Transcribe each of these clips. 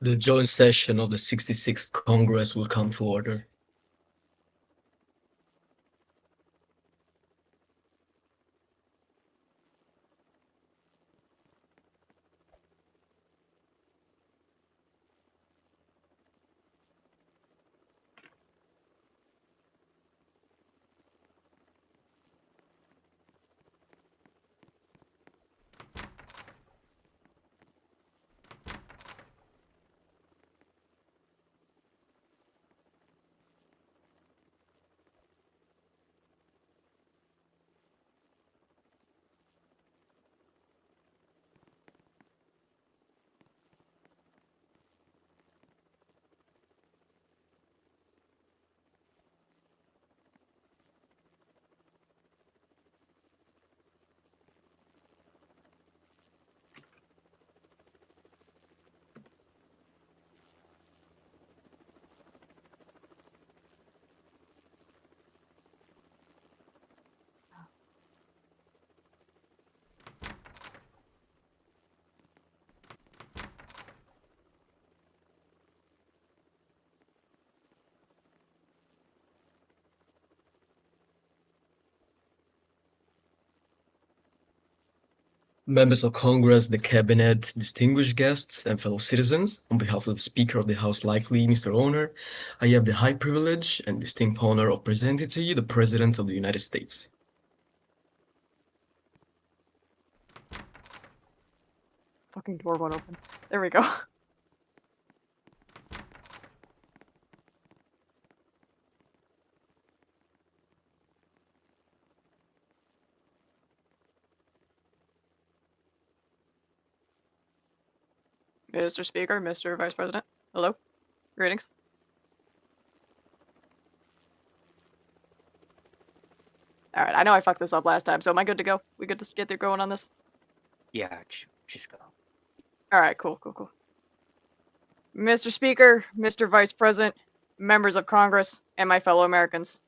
The joint session of the 66th Congress will come to order. Members of Congress, the Cabinet, distinguished guests, and fellow citizens, on behalf of the Speaker of the House, likely Mr. Owner, I have the high privilege and distinct honor of presenting to you the President of the United States. Fucking door won't open. There we go. Mr. Speaker, Mr. Vice President. Hello. Greetings. Alright, I know I fucked this up last time, so am I good to go? We good to get there going on this? Yeah, just go. Alright, cool. Mr. Speaker, Mr. Vice President, members of Congress, and my fellow Americans.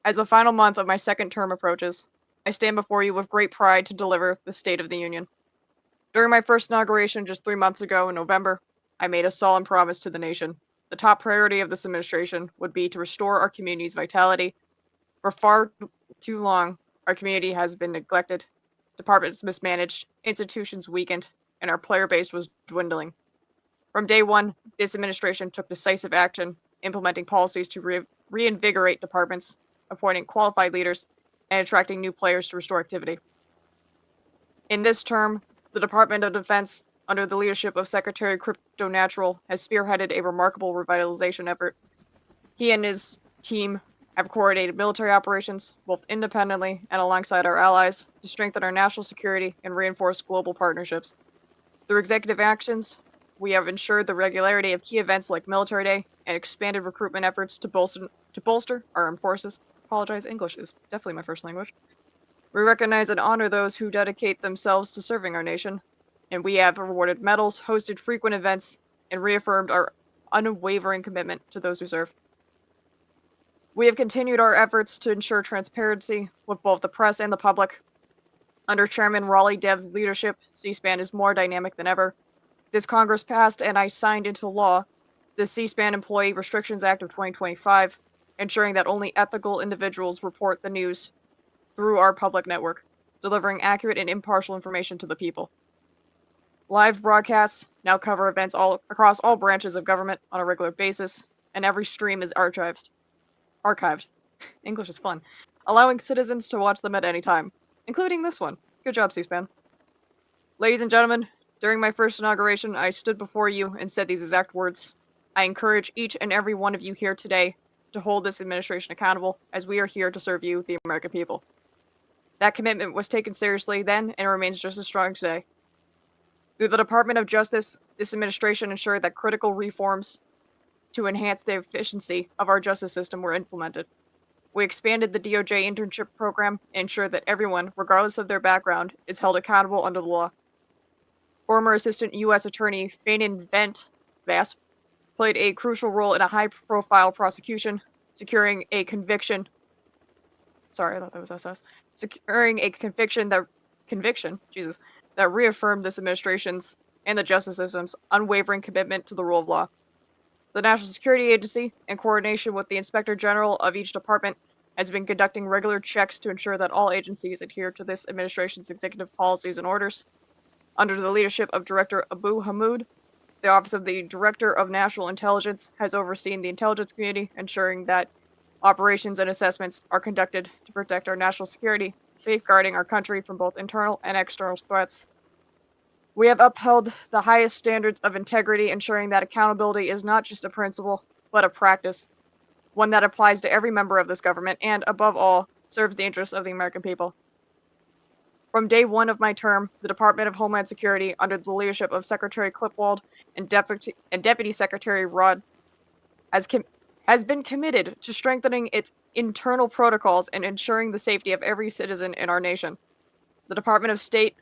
As the final month of my second term approaches, I stand before you with great pride to deliver the State of the Union. During my first inauguration just 3 months ago in November, I made a solemn promise to the nation. The top priority of this administration would be to restore our community's vitality. For far too long, our community has been neglected, departments mismanaged, institutions weakened, and our player base was dwindling. From day one, this administration took decisive action, implementing policies to reinvigorate departments, appointing qualified leaders, and attracting new players to restore activity. In this term, the Department of Defense, under the leadership of Secretary Crypto Natural, has spearheaded a remarkable revitalization effort. He and his team have coordinated military operations, both independently and alongside our allies, to strengthen our national security and reinforce global partnerships. Through executive actions, we have ensured the regularity of key events like Military Day and expanded recruitment efforts to bolster our armed forces. Apologize, English is definitely my first language. We recognize and honor those who dedicate themselves to serving our nation, and we have awarded medals, hosted frequent events, and reaffirmed our unwavering commitment to those who serve. We have continued our efforts to ensure transparency with both the press and the public. Under Chairman Raleigh Dev's leadership, C-SPAN is more dynamic than ever. This Congress passed and I signed into law the C-SPAN Employee Restrictions Act of 2025, ensuring that only ethical individuals report the news through our public network, delivering accurate and impartial information to the people. Live broadcasts now cover events all across all branches of government on a regular basis, and every stream is archived. English is fun. Allowing citizens to watch them at any time, including this one. Good job, C-SPAN. Ladies and gentlemen, during my first inauguration, I stood before you and said these exact words. I encourage each and every one of you here today to hold this administration accountable, as we are here to serve you, the American people. That commitment was taken seriously then and remains just as strong today. Through the Department of Justice, this administration ensured that critical reforms to enhance the efficiency of our justice system were implemented. We expanded the DOJ internship program and ensured that everyone, regardless of their background, is held accountable under the law. Former Assistant U.S. Attorney Fanon Vasp played a crucial role in a high-profile prosecution, securing a conviction. Sorry, I thought that was SS. Securing a conviction that reaffirmed this administration's and the justice system's unwavering commitment to the rule of law. The National Security Agency, in coordination with the Inspector General of each department, has been conducting regular checks to ensure that all agencies adhere to this administration's executive policies and orders. Under the leadership of Director Abu Hamid, the Office of the Director of National Intelligence has overseen the intelligence community, ensuring that operations and assessments are conducted to protect our national security, safeguarding our country from both internal and external threats. We have upheld the highest standards of integrity, ensuring that accountability is not just a principle, but a practice, one that applies to every member of this government and, above all, serves the interests of the American people. From day one of my term, the Department of Homeland Security, under the leadership of Secretary Klipwald and Deputy Secretary Rod, has been committed to strengthening its internal protocols and ensuring the safety of every citizen in our nation. The Department of State,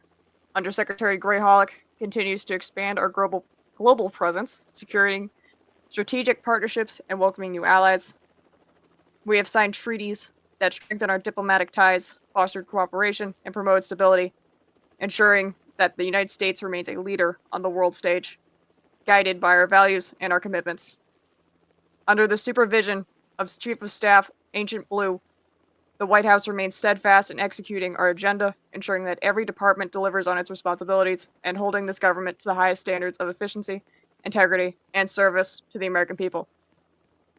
under Secretary Gray Hollick, continues to expand our global presence, securing strategic partnerships and welcoming new allies. We have signed treaties that strengthen our diplomatic ties, foster cooperation, and promote stability, ensuring that the United States remains a leader on the world stage, guided by our values and our commitments. Under the supervision of Chief of Staff Ancient Blue, the White House remains steadfast in executing our agenda, ensuring that every department delivers on its responsibilities and holding this government to the highest standards of efficiency, integrity, and service to the American people.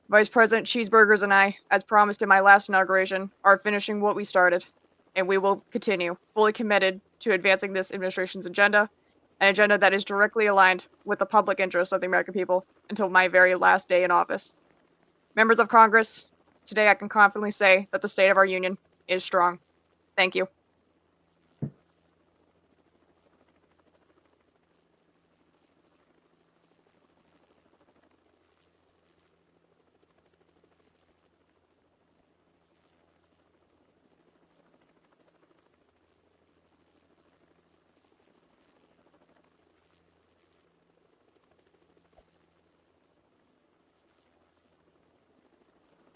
Vice President Cheeseburgers and I, as promised in my last inauguration, are finishing what we started, and we will continue, fully committed to advancing this administration's agenda, an agenda that is directly aligned with the public interest of the American people until my very last day in office. Members of Congress, today I can confidently say that the state of our union is strong. Thank you.